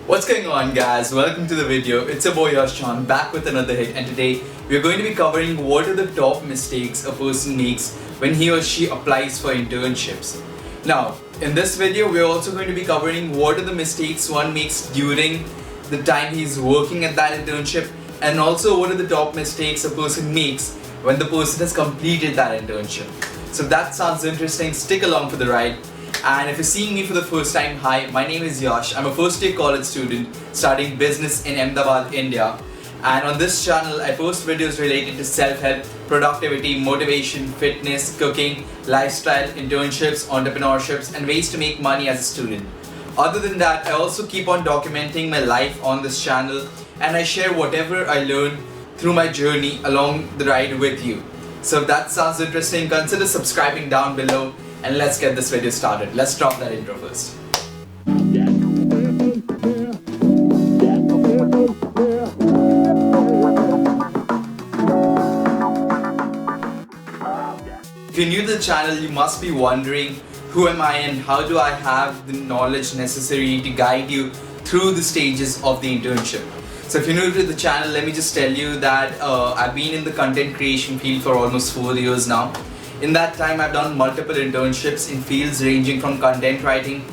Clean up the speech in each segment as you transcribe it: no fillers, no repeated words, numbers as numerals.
What's going on, guys? Welcome to the video. It's your boy Yash Chauhan back with another hit, and today we're going to be covering what are the top mistakes a person makes when he or she applies for internships. Now, in this video, we're also going to be covering what are the mistakes one makes during the time he's working at that internship, and also what are the top mistakes a person makes when the person has completed that internship. So if that sounds interesting, stick along for the ride. And if you're seeing me for the first time, hi, my name is Yash. I'm a first year college student studying business in Ahmedabad, India. And on this channel, I post videos related to self-help, productivity, motivation, fitness, cooking, lifestyle, internships, entrepreneurships, and ways to make money as a student. Other than that, I also keep on documenting my life on this channel, and I share whatever I learn through my journey along the ride with you. So if that sounds interesting, consider subscribing down below. And let's get this video started. Let's drop that intro first. If you're new to the channel, you must be wondering, who am I and how do I have the knowledge necessary to guide you through the stages of the internship? So if you're new to the channel, let me just tell you that I've been in the content creation field for almost 4 years now. In that time, I've done multiple internships in fields ranging from content writing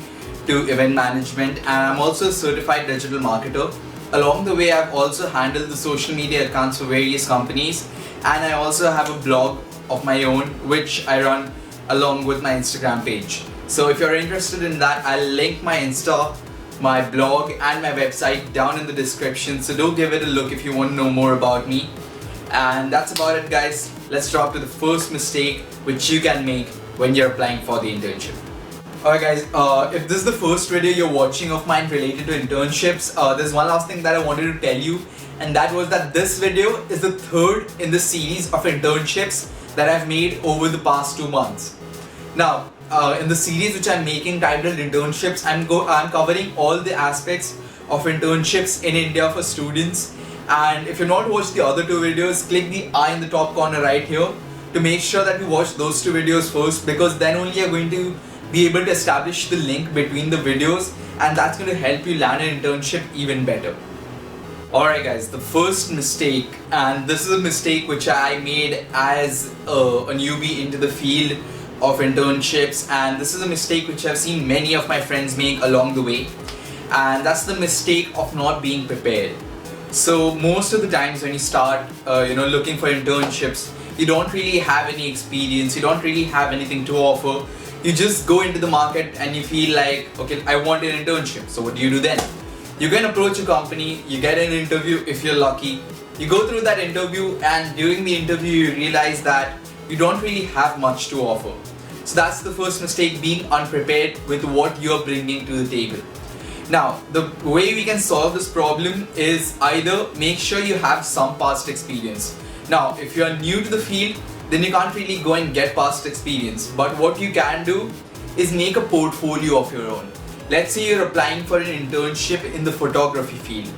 to event management, and I'm also a certified digital marketer. Along the way, I've also handled the social media accounts for various companies, and I also have a blog of my own which I run along with my Instagram page. So if you're interested in that, I'll link my Insta, my blog and my website down in the description, so do give it a look if you want to know more about me. And that's about it, guys. Let's drop to the first mistake which you can make when you're applying for the internship. Alright guys, if this is the first video you're watching of mine related to internships, there's one last thing that I wanted to tell you, and that was that this video is the third in the series of internships that I've made over the past 2 months. Now, in the series which I'm making titled Internships, I'm covering all the aspects of internships in India for students. And if you've not watched the other 2 videos, click the I in the top corner right here to make sure that you watch those 2 videos first, because then only you're going to be able to establish the link between the videos, and that's going to help you land an internship even better. Alright guys, the first mistake, and this is a mistake which I made as a newbie into the field of internships, and this is a mistake which I've seen many of my friends make along the way, and that's the mistake of not being prepared. So most of the times when you start looking for internships, you don't really have any experience, you don't really have anything to offer. You just go into the market and you feel like, okay, I want an internship. So what do you do then? You can approach a company, you get an interview if you're lucky. You go through that interview, and during the interview you realize that you don't really have much to offer. So that's the first mistake, being unprepared with what you're bringing to the table. Now, the way we can solve this problem is either make sure you have some past experience. Now, if you are new to the field, then you can't really go and get past experience. But what you can do is make a portfolio of your own. Let's say you're applying for an internship in the photography field.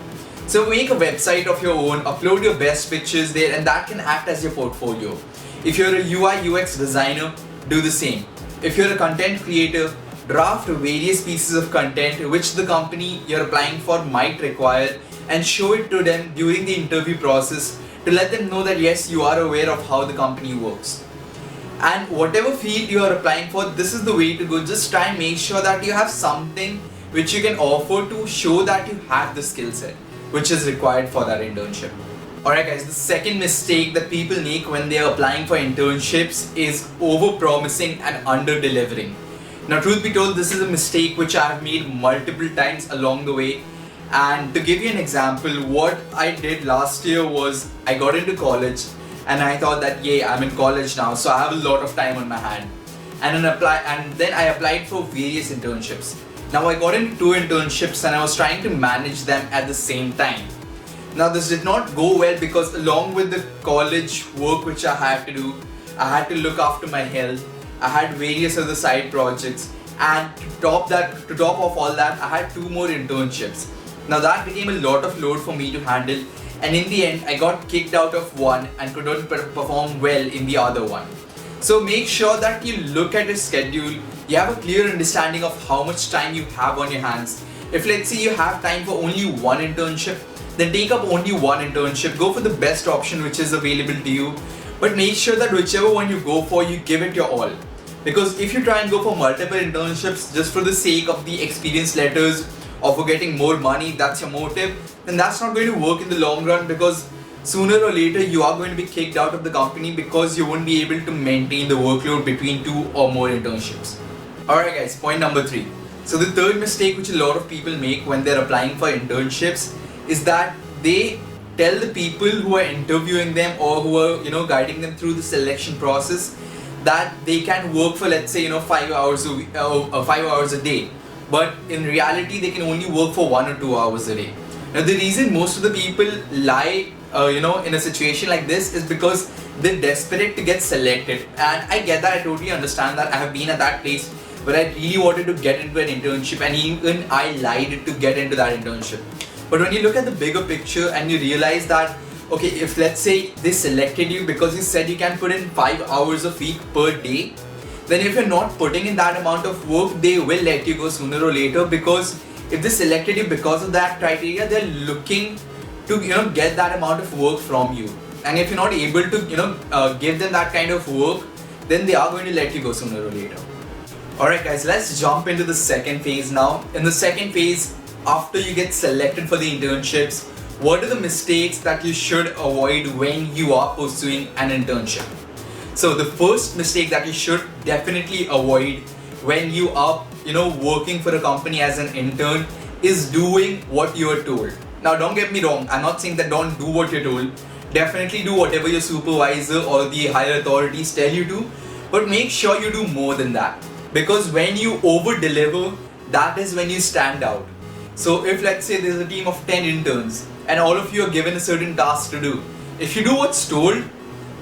So make a website of your own, upload your best pictures there, and that can act as your portfolio. If you're a UI UX designer, do the same. If you're a content creator, draft various pieces of content which the company you're applying for might require, and show it to them during the interview process to let them know that yes, you are aware of how the company works. And whatever field you are applying for, this is the way to go. Just try and make sure that you have something which you can offer to show that you have the skill set which is required for that internship. Alright guys, the second mistake that people make when they are applying for internships is over-promising and under-delivering. Now, truth be told, this is a mistake which I have made multiple times along the way. And to give you an example, what I did last year was I got into college and I thought that, yeah, I'm in college now, so I have a lot of time on my hand. And then I applied for various internships. Now, I got into 2 internships and I was trying to manage them at the same time. Now, this did not go well because along with the college work which I had to do, I had to look after my health. I had various other side projects, and to top off all that, I had 2 more internships. Now that became a lot of load for me to handle, and in the end I got kicked out of one and couldn't perform well in the other one. So make sure that you look at your schedule, you have a clear understanding of how much time you have on your hands, If let's say you have time for only one internship, then take up only one internship. Go for the best option which is available to you. But make sure that whichever one you go for, you give it your all. Because if you try and go for multiple internships just for the sake of the experience letters or for getting more money, that's your motive, then that's not going to work in the long run, because sooner or later you are going to be kicked out of the company because you won't be able to maintain the workload between 2 or more internships. Alright guys, point number 3. So the third mistake which a lot of people make when they're applying for internships is that they tell the people who are interviewing them or who are guiding them through the selection process that they can work for, let's say 5 hours a week, 5 hours a day, but in reality they can only work for 1 or 2 hours a day. Now the reason most of the people lie in a situation like this is because they're desperate to get selected, and I get that, I totally understand that. I have been at that place where I really wanted to get into an internship, and even I lied to get into that internship. But when you look at the bigger picture and you realize that, okay, if let's say they selected you because you said you can put in 5 hours a week per day, then if you're not putting in that amount of work, they will let you go sooner or later, because if they selected you because of that criteria, they're looking to get that amount of work from you. And if you're not able to give them that kind of work, then they are going to let you go sooner or later. Alright guys, let's jump into the second phase now. In the second phase, after you get selected for the internships, what are the mistakes that you should avoid when you are pursuing an internship? So the first mistake that you should definitely avoid when you are working for a company as an intern is doing what you are told. Now don't get me wrong, I'm not saying that don't do what you're told. Definitely do whatever your supervisor or the higher authorities tell you to, but make sure you do more than that, because when you over deliver, that is when you stand out. So if let's say there's a team of 10 interns and all of you are given a certain task to do, if you do what's told,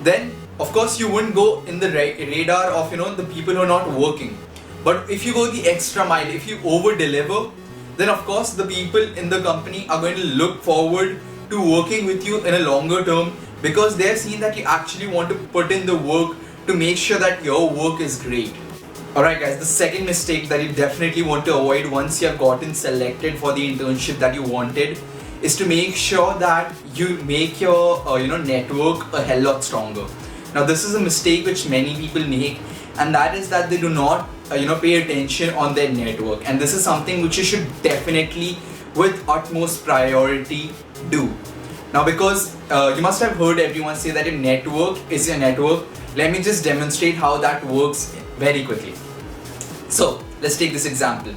then of course you wouldn't go in the radar of the people who are not working. But if you go the extra mile, if you over deliver, then of course the people in the company are going to look forward to working with you in a longer term, because they've seen that you actually want to put in the work to make sure that your work is great. Alright guys, the second mistake that you definitely want to avoid once you have gotten selected for the internship that you wanted is to make sure that you make your network a hell lot stronger. Now this is a mistake which many people make, and that is that they do not pay attention on their network, and this is something which you should definitely with utmost priority do. Now because you must have heard everyone say that your network is your network. Let me just demonstrate how that works very quickly. So let's take this example.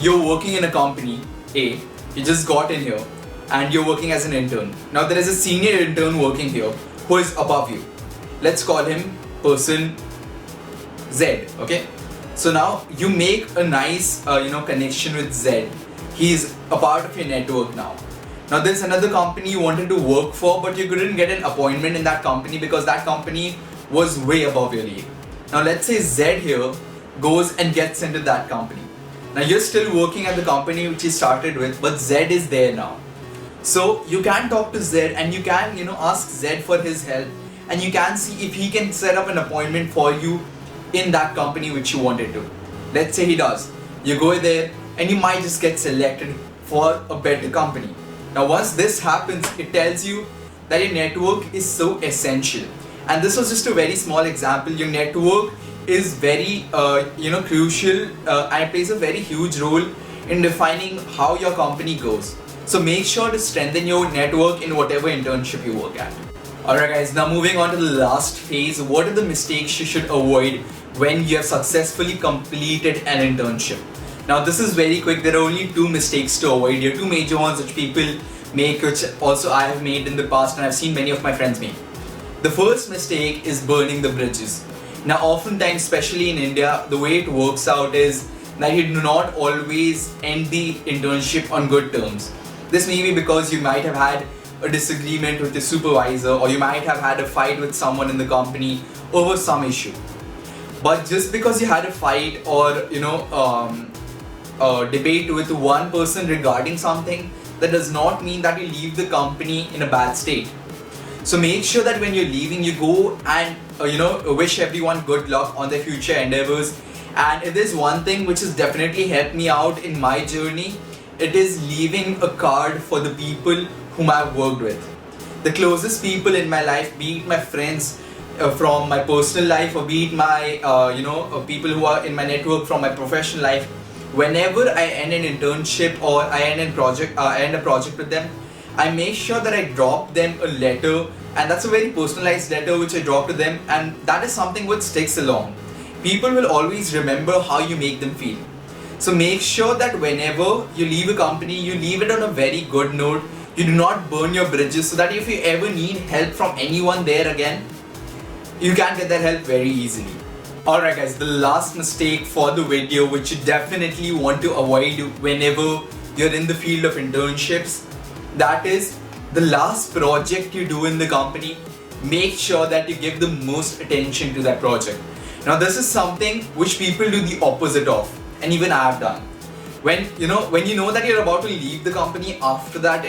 You're working in a company A, you just got in here and you're working as an intern. Now there is a senior intern working here who is above you. Let's call him person Z, okay? So now you make a nice connection with Z. He's a part of your network now. Now there's another company you wanted to work for, but you couldn't get an appointment in that company because that company was way above your league. Now let's say Z here goes and gets into that company. Now you're still working at the company which you started with, but Z is there now. So you can talk to Z and you can ask Z for his help, and you can see if he can set up an appointment for you in that company which you wanted to. Let's say he does. You go there and you might just get selected for a better company. Now once this happens, it tells you that your network is so essential. And this was just a very small example. Your network is very crucial and it plays a very huge role in defining how your company goes. So make sure to strengthen your network in whatever internship you work at. Alright guys, now moving on to the last phase. What are the mistakes you should avoid when you have successfully completed an internship? Now this is very quick. There are only 2 mistakes to avoid here, 2 major ones which people make, which also I have made in the past and I've seen many of my friends make. The first mistake is burning the bridges. Now oftentimes, especially in India, the way it works out is that you do not always end the internship on good terms. This may be because you might have had a disagreement with the supervisor, or you might have had a fight with someone in the company over some issue. But just because you had a fight or debate with one person regarding something, that does not mean that you leave the company in a bad state. So make sure that when you're leaving, you go and wish everyone good luck on their future endeavors. And if there's one thing which has definitely helped me out in my journey, it is leaving a card for the people whom I've worked with. The closest people in my life, be it my friends from my personal life, or be it my people who are in my network from my professional life, whenever I end an internship or I end a project with them, I make sure that I drop them a letter, and that's a very personalized letter which I drop to them, and that is something which sticks along. People will always remember how you make them feel. So make sure that whenever you leave a company, you leave it on a very good note. You do not burn your bridges, so that if you ever need help from anyone there again, you can get that help very easily. Alright guys, the last mistake for the video which you definitely want to avoid whenever you're in the field of internships, that is the last project you do in the company, make sure that you give the most attention to that project. Now this is something which people do the opposite of, and even I have done. When you know that you're about to leave the company after that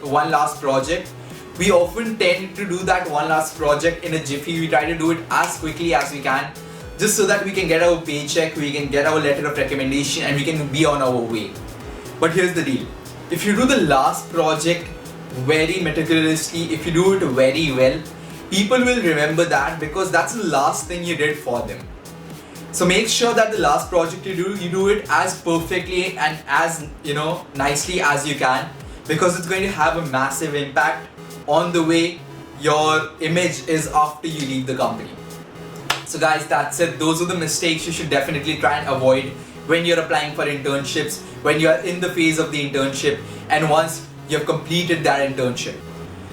one last project, we often tend to do that one last project in a jiffy. We try to do it as quickly as we can, just so that we can get our paycheck, we can get our letter of recommendation, and we can be on our way. But here's the deal. If you do the last project very meticulously, if you do it very well, people will remember that because that's the last thing you did for them. So make sure that the last project you do it as perfectly and as nicely as you can, because it's going to have a massive impact on the way your image is after you leave the company. So guys, that's it. Those are the mistakes you should definitely try and avoid when you're applying for internships, when you're in the phase of the internship, and once you've completed that internship.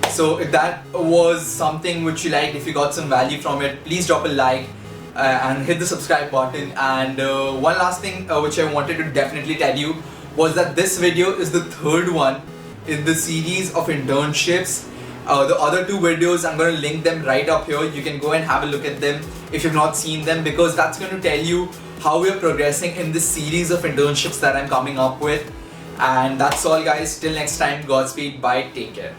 So if that was something which you liked, if you got some value from it, please drop a like and hit the subscribe button. And one last thing which I wanted to definitely tell you was that this video is the third one in the series of internships. The other two videos, I'm going to link them right up here. You can go and have a look at them if you've not seen them, because that's going to tell you how we're progressing in this series of internships that I'm coming up with. And that's all guys, till next time, Godspeed, bye, take care.